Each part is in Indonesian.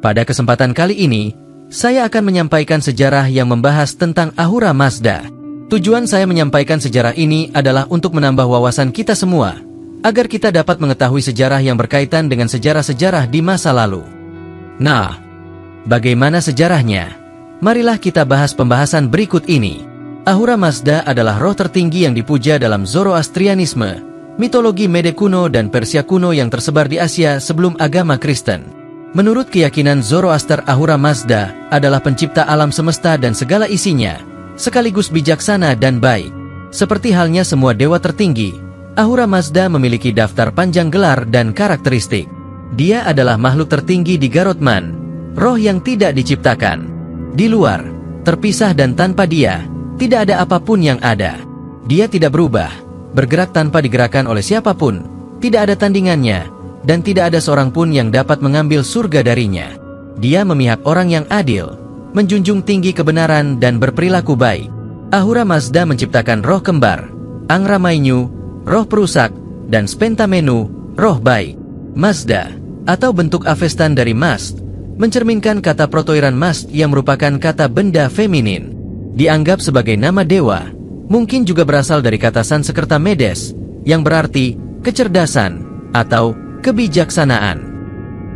Pada kesempatan kali ini, saya akan menyampaikan sejarah yang membahas tentang Ahura Mazda. Tujuan saya menyampaikan sejarah ini adalah untuk menambah wawasan kita semua, agar kita dapat mengetahui sejarah yang berkaitan dengan sejarah-sejarah di masa lalu. Nah, bagaimana sejarahnya? Marilah kita bahas pembahasan berikut ini. Ahura Mazda adalah roh tertinggi yang dipuja dalam Zoroastrianisme, mitologi Mede kuno dan Persia kuno yang tersebar di Asia sebelum agama Kristen. Menurut keyakinan Zoroaster, Ahura Mazda adalah pencipta alam semesta dan segala isinya, sekaligus bijaksana dan baik. Seperti halnya semua dewa tertinggi, Ahura Mazda memiliki daftar panjang gelar dan karakteristik. Dia adalah makhluk tertinggi di Garotman, roh yang tidak diciptakan. Di luar, terpisah dan tanpa dia, tidak ada apapun yang ada. Dia tidak berubah, bergerak tanpa digerakkan oleh siapapun, tidak ada tandingannya, dan tidak ada seorang pun yang dapat mengambil surga darinya. Dia memihak orang yang adil, menjunjung tinggi kebenaran dan berperilaku baik. Ahura Mazda menciptakan roh kembar, Angra Mainyu, roh perusak, dan Spentamenu, roh baik. Mazda, atau bentuk Avestan dari Mast, mencerminkan kata Protoiran Mast yang merupakan kata benda feminin. Dianggap sebagai nama dewa, mungkin juga berasal dari kata Sanskerta Medes, yang berarti kecerdasan atau kebijaksanaan.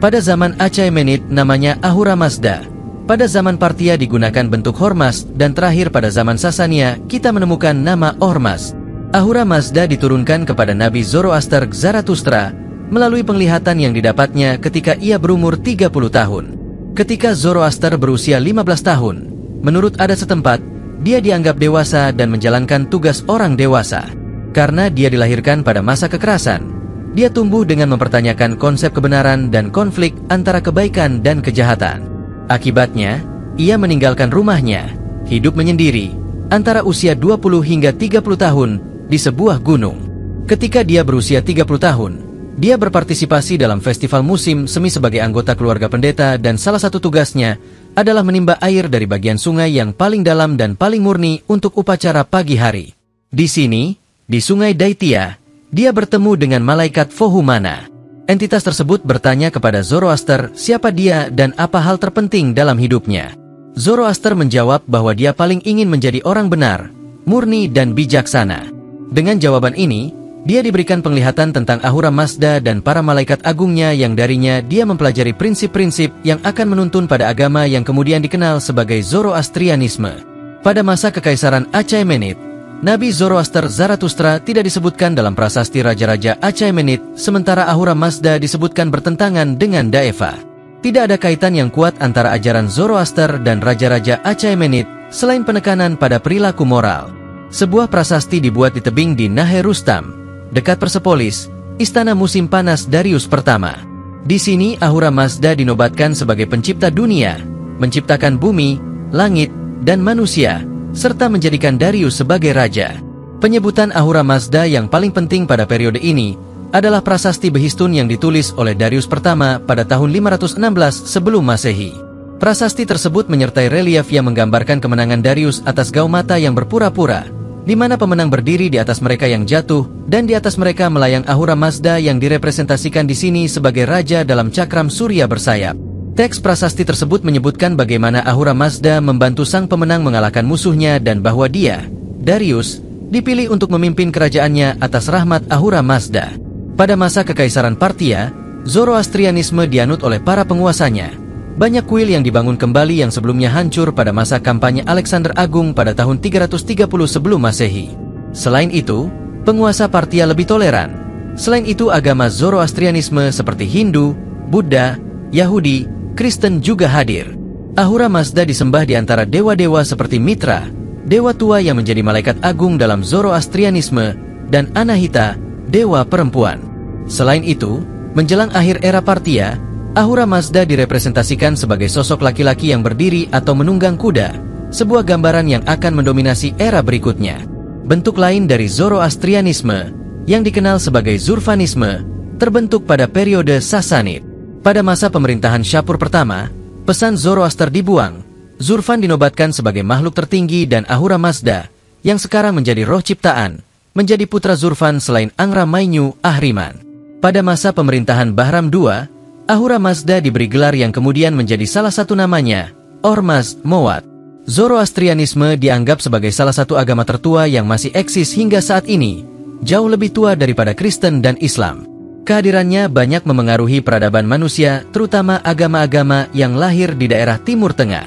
Pada zaman Achaemenid namanya Ahura Mazda. Pada zaman Parthia digunakan bentuk Hormazd, dan terakhir pada zaman Sasania kita menemukan nama Ormazd. Ahura Mazda diturunkan kepada Nabi Zoroaster Zarathustra melalui penglihatan yang didapatnya ketika ia berumur 30 tahun. Ketika Zoroaster berusia 15 tahun, menurut adat setempat, dia dianggap dewasa dan menjalankan tugas orang dewasa. Karena dia dilahirkan pada masa kekerasan, dia tumbuh dengan mempertanyakan konsep kebenaran dan konflik antara kebaikan dan kejahatan. Akibatnya, ia meninggalkan rumahnya, hidup menyendiri, antara usia 20 hingga 30 tahun di sebuah gunung. Ketika dia berusia 30 tahun, dia berpartisipasi dalam festival musim semi sebagai anggota keluarga pendeta, dan salah satu tugasnya adalah menimba air dari bagian sungai yang paling dalam dan paling murni untuk upacara pagi hari. Di sini, di sungai Daitia, dia bertemu dengan malaikat Vohumana. Entitas tersebut bertanya kepada Zoroaster siapa dia dan apa hal terpenting dalam hidupnya. Zoroaster menjawab bahwa dia paling ingin menjadi orang benar, murni dan bijaksana. Dengan jawaban ini, dia diberikan penglihatan tentang Ahura Mazda dan para malaikat agungnya yang darinya dia mempelajari prinsip-prinsip yang akan menuntun pada agama yang kemudian dikenal sebagai Zoroastrianisme. Pada masa kekaisaran Achaemenid, Nabi Zoroaster Zarathustra tidak disebutkan dalam prasasti raja-raja Achaemenid, sementara Ahura Mazda disebutkan bertentangan dengan Daeva. Tidak ada kaitan yang kuat antara ajaran Zoroaster dan raja-raja Achaemenid selain penekanan pada perilaku moral. Sebuah prasasti dibuat di tebing di Nahe Rustam, dekat Persepolis, istana musim panas Darius pertama. Di sini Ahura Mazda dinobatkan sebagai pencipta dunia, menciptakan bumi, langit, dan manusia, serta menjadikan Darius sebagai raja. Penyebutan Ahura Mazda yang paling penting pada periode ini adalah prasasti Behistun yang ditulis oleh Darius pertama pada tahun 516 sebelum Masehi. Prasasti tersebut menyertai relief yang menggambarkan kemenangan Darius atas Gaumata yang berpura-pura, di mana pemenang berdiri di atas mereka yang jatuh, dan di atas mereka melayang Ahura Mazda yang direpresentasikan di sini sebagai raja dalam cakram surya bersayap. Teks prasasti tersebut menyebutkan bagaimana Ahura Mazda membantu sang pemenang mengalahkan musuhnya dan bahwa dia, Darius, dipilih untuk memimpin kerajaannya atas rahmat Ahura Mazda. Pada masa kekaisaran Parthia, Zoroastrianisme dianut oleh para penguasanya. Banyak kuil yang dibangun kembali yang sebelumnya hancur pada masa kampanye Alexander Agung pada tahun 330 sebelum Masehi. Selain itu, penguasa Parthia lebih toleran. Selain itu, agama Zoroastrianisme seperti Hindu, Buddha, Yahudi, Kristen juga hadir. Ahura Mazda disembah di antara dewa-dewa seperti Mitra, dewa tua yang menjadi malaikat agung dalam Zoroastrianisme, dan Anahita, dewa perempuan. Selain itu, menjelang akhir era Parthia, Ahura Mazda direpresentasikan sebagai sosok laki-laki yang berdiri atau menunggang kuda, sebuah gambaran yang akan mendominasi era berikutnya. Bentuk lain dari Zoroastrianisme, yang dikenal sebagai Zurfanisme, terbentuk pada periode Sasanid. Pada masa pemerintahan Shapur pertama, pesan Zoroaster dibuang. Zurfan dinobatkan sebagai makhluk tertinggi dan Ahura Mazda, yang sekarang menjadi roh ciptaan, menjadi putra Zurfan selain Angra Mainyu Ahriman. Pada masa pemerintahan Bahram II, Ahura Mazda diberi gelar yang kemudian menjadi salah satu namanya, Ormazd Mowat. Zoroastrianisme dianggap sebagai salah satu agama tertua yang masih eksis hingga saat ini, jauh lebih tua daripada Kristen dan Islam. Kehadirannya banyak memengaruhi peradaban manusia, terutama agama-agama yang lahir di daerah Timur Tengah.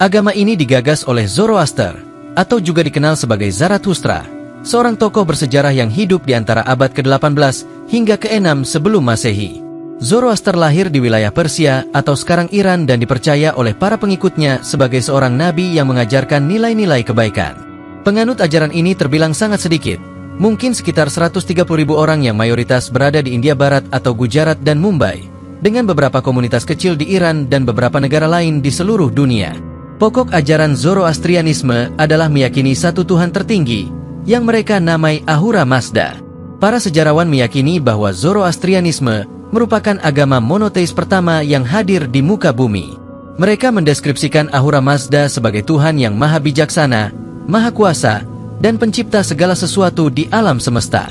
Agama ini digagas oleh Zoroaster, atau juga dikenal sebagai Zarathustra, seorang tokoh bersejarah yang hidup di antara abad ke-18 hingga ke-6 sebelum Masehi. Zoroaster lahir di wilayah Persia atau sekarang Iran dan dipercaya oleh para pengikutnya sebagai seorang nabi yang mengajarkan nilai-nilai kebaikan. Penganut ajaran ini terbilang sangat sedikit, mungkin sekitar 130.000 orang yang mayoritas berada di India Barat atau Gujarat dan Mumbai, dengan beberapa komunitas kecil di Iran dan beberapa negara lain di seluruh dunia. Pokok ajaran Zoroastrianisme adalah meyakini satu Tuhan tertinggi, yang mereka namai Ahura Mazda. Para sejarawan meyakini bahwa Zoroastrianisme merupakan agama monoteis pertama yang hadir di muka bumi. Mereka mendeskripsikan Ahura Mazda sebagai Tuhan yang maha bijaksana, maha kuasa, dan pencipta segala sesuatu di alam semesta.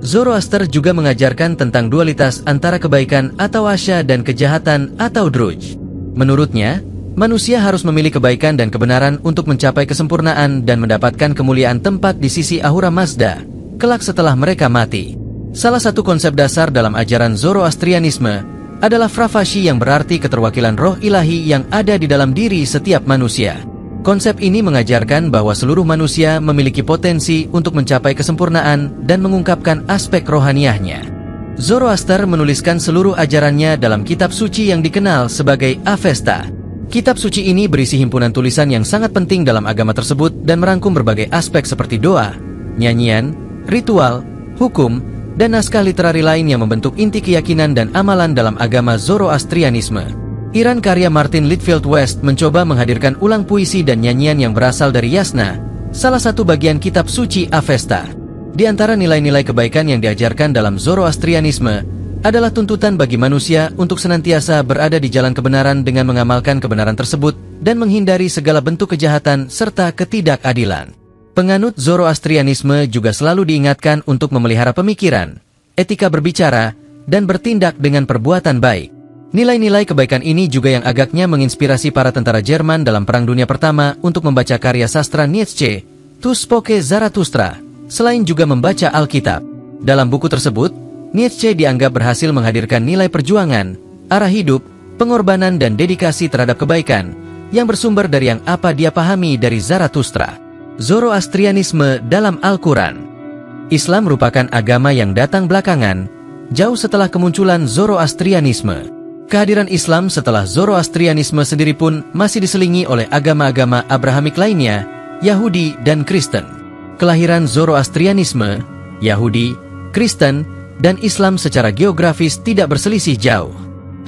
Zoroaster juga mengajarkan tentang dualitas antara kebaikan atau asya dan kejahatan atau druj. Menurutnya, manusia harus memilih kebaikan dan kebenaran untuk mencapai kesempurnaan dan mendapatkan kemuliaan tempat di sisi Ahura Mazda, kelak setelah mereka mati. Salah satu konsep dasar dalam ajaran Zoroastrianisme adalah Fravashi yang berarti keterwakilan roh ilahi yang ada di dalam diri setiap manusia. Konsep ini mengajarkan bahwa seluruh manusia memiliki potensi untuk mencapai kesempurnaan dan mengungkapkan aspek rohaniahnya. Zoroaster menuliskan seluruh ajarannya dalam kitab suci yang dikenal sebagai Avesta. Kitab suci ini berisi himpunan tulisan yang sangat penting dalam agama tersebut dan merangkum berbagai aspek seperti doa, nyanyian, ritual, hukum, dan naskah literari lain yang membentuk inti keyakinan dan amalan dalam agama Zoroastrianisme. Iran karya Martin Litfield West mencoba menghadirkan ulang puisi dan nyanyian yang berasal dari Yasna, salah satu bagian kitab suci Avesta. Di antara nilai-nilai kebaikan yang diajarkan dalam Zoroastrianisme adalah tuntutan bagi manusia untuk senantiasa berada di jalan kebenaran dengan mengamalkan kebenaran tersebut dan menghindari segala bentuk kejahatan serta ketidakadilan. Penganut Zoroastrianisme juga selalu diingatkan untuk memelihara pemikiran, etika berbicara, dan bertindak dengan perbuatan baik. Nilai-nilai kebaikan ini juga yang agaknya menginspirasi para tentara Jerman dalam Perang Dunia Pertama untuk membaca karya sastra Nietzsche, Tu Spake Zarathustra, selain juga membaca Alkitab. Dalam buku tersebut, Nietzsche dianggap berhasil menghadirkan nilai perjuangan, arah hidup, pengorbanan dan dedikasi terhadap kebaikan, yang bersumber dari yang apa dia pahami dari Zarathustra. Zoroastrianisme dalam Al-Quran. Islam merupakan agama yang datang belakangan, jauh setelah kemunculan Zoroastrianisme. Kehadiran Islam setelah Zoroastrianisme sendiri pun masih diselingi oleh agama-agama Abrahamik lainnya, Yahudi dan Kristen. Kelahiran Zoroastrianisme, Yahudi, Kristen, dan Islam secara geografis tidak berselisih jauh.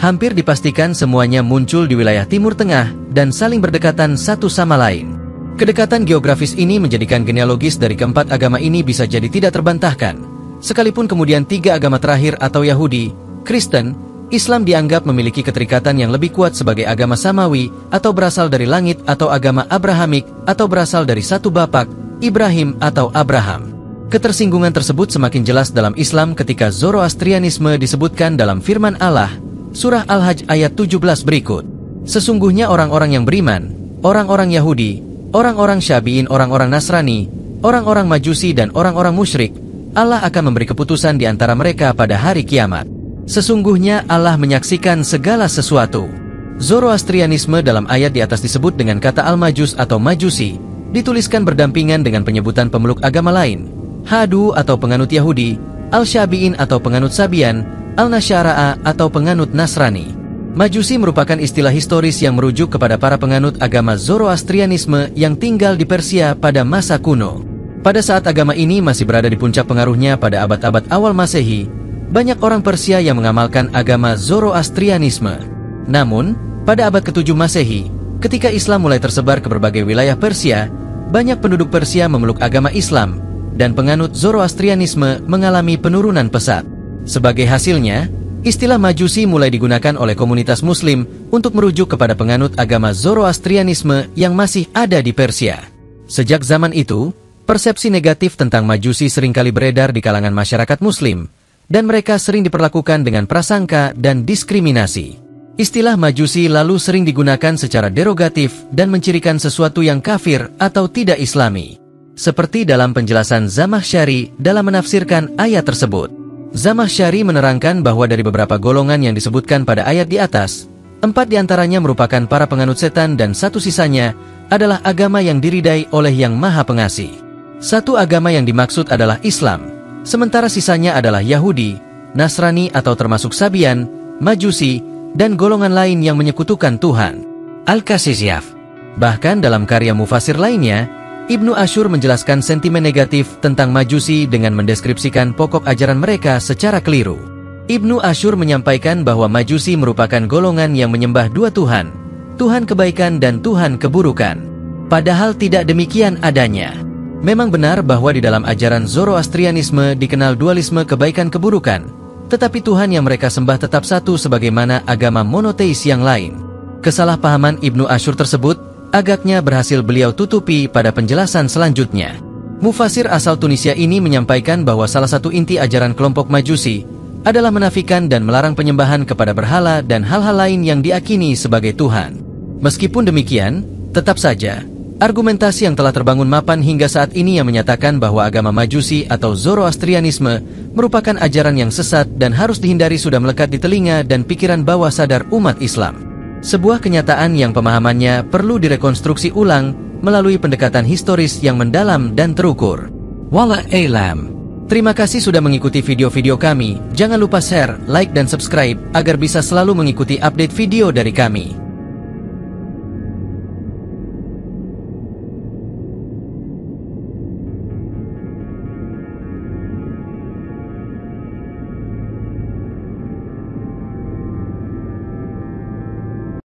Hampir dipastikan semuanya muncul di wilayah Timur Tengah dan saling berdekatan satu sama lain. Kedekatan geografis ini menjadikan genealogis dari keempat agama ini bisa jadi tidak terbantahkan. Sekalipun kemudian tiga agama terakhir atau Yahudi, Kristen, Islam dianggap memiliki keterikatan yang lebih kuat sebagai agama samawi atau berasal dari langit atau agama Abrahamik atau berasal dari satu bapak, Ibrahim atau Abraham. Ketersinggungan tersebut semakin jelas dalam Islam ketika Zoroastrianisme disebutkan dalam firman Allah, Surah Al-Hajj ayat 17 berikut. Sesungguhnya orang-orang yang beriman, orang-orang Yahudi, orang-orang Syabi'in, orang-orang Nasrani, orang-orang Majusi dan orang-orang musyrik, Allah akan memberi keputusan di antara mereka pada hari kiamat. Sesungguhnya Allah menyaksikan segala sesuatu. Zoroastrianisme dalam ayat di atas disebut dengan kata Al-Majus atau Majusi, dituliskan berdampingan dengan penyebutan pemeluk agama lain, Hadu atau penganut Yahudi, Al-Syabi'in atau penganut Sabian, Al-Nasyara'a atau penganut Nasrani. Majusi merupakan istilah historis yang merujuk kepada para penganut agama Zoroastrianisme yang tinggal di Persia pada masa kuno. Pada saat agama ini masih berada di puncak pengaruhnya pada abad-abad awal Masehi, banyak orang Persia yang mengamalkan agama Zoroastrianisme. Namun, pada abad ke-7 Masehi, ketika Islam mulai tersebar ke berbagai wilayah Persia, banyak penduduk Persia memeluk agama Islam, dan penganut Zoroastrianisme mengalami penurunan pesat. Sebagai hasilnya, istilah Majusi mulai digunakan oleh komunitas Muslim untuk merujuk kepada penganut agama Zoroastrianisme yang masih ada di Persia. Sejak zaman itu, persepsi negatif tentang Majusi seringkali beredar di kalangan masyarakat Muslim, dan mereka sering diperlakukan dengan prasangka dan diskriminasi. Istilah Majusi lalu sering digunakan secara derogatif dan mencirikan sesuatu yang kafir atau tidak islami. Seperti dalam penjelasan Zamakhsyari dalam menafsirkan ayat tersebut. Zamakhsyari menerangkan bahwa dari beberapa golongan yang disebutkan pada ayat di atas, 4 diantaranya merupakan para penganut setan dan 1 sisanya adalah agama yang diridai oleh Yang Maha Pengasih. 1 agama yang dimaksud adalah Islam, sementara sisanya adalah Yahudi, Nasrani atau termasuk Sabian, Majusi, dan golongan lain yang menyekutukan Tuhan. Al-Kasisyaf. Bahkan dalam karya mufasir lainnya, Ibnu Ashur menjelaskan sentimen negatif tentang Majusi dengan mendeskripsikan pokok ajaran mereka secara keliru. Ibnu Ashur menyampaikan bahwa Majusi merupakan golongan yang menyembah 2 Tuhan, Tuhan kebaikan dan Tuhan keburukan. Padahal tidak demikian adanya. Memang benar bahwa di dalam ajaran Zoroastrianisme dikenal dualisme kebaikan keburukan, tetapi Tuhan yang mereka sembah tetap satu sebagaimana agama monoteis yang lain. Kesalahpahaman Ibnu Ashur tersebut agaknya berhasil beliau tutupi pada penjelasan selanjutnya. Mufasir asal Tunisia ini menyampaikan bahwa salah satu inti ajaran kelompok Majusi adalah menafikan dan melarang penyembahan kepada berhala dan hal-hal lain yang diakini sebagai Tuhan. Meskipun demikian, tetap saja, argumentasi yang telah terbangun mapan hingga saat ini yang menyatakan bahwa agama Majusi atau Zoroastrianisme merupakan ajaran yang sesat dan harus dihindari sudah melekat di telinga dan pikiran bawah sadar umat Islam. Sebuah kenyataan yang pemahamannya perlu direkonstruksi ulang melalui pendekatan historis yang mendalam dan terukur. Wala'alam. Terima kasih sudah mengikuti video-video kami. Jangan lupa share, like, dan subscribe agar bisa selalu mengikuti update video dari kami.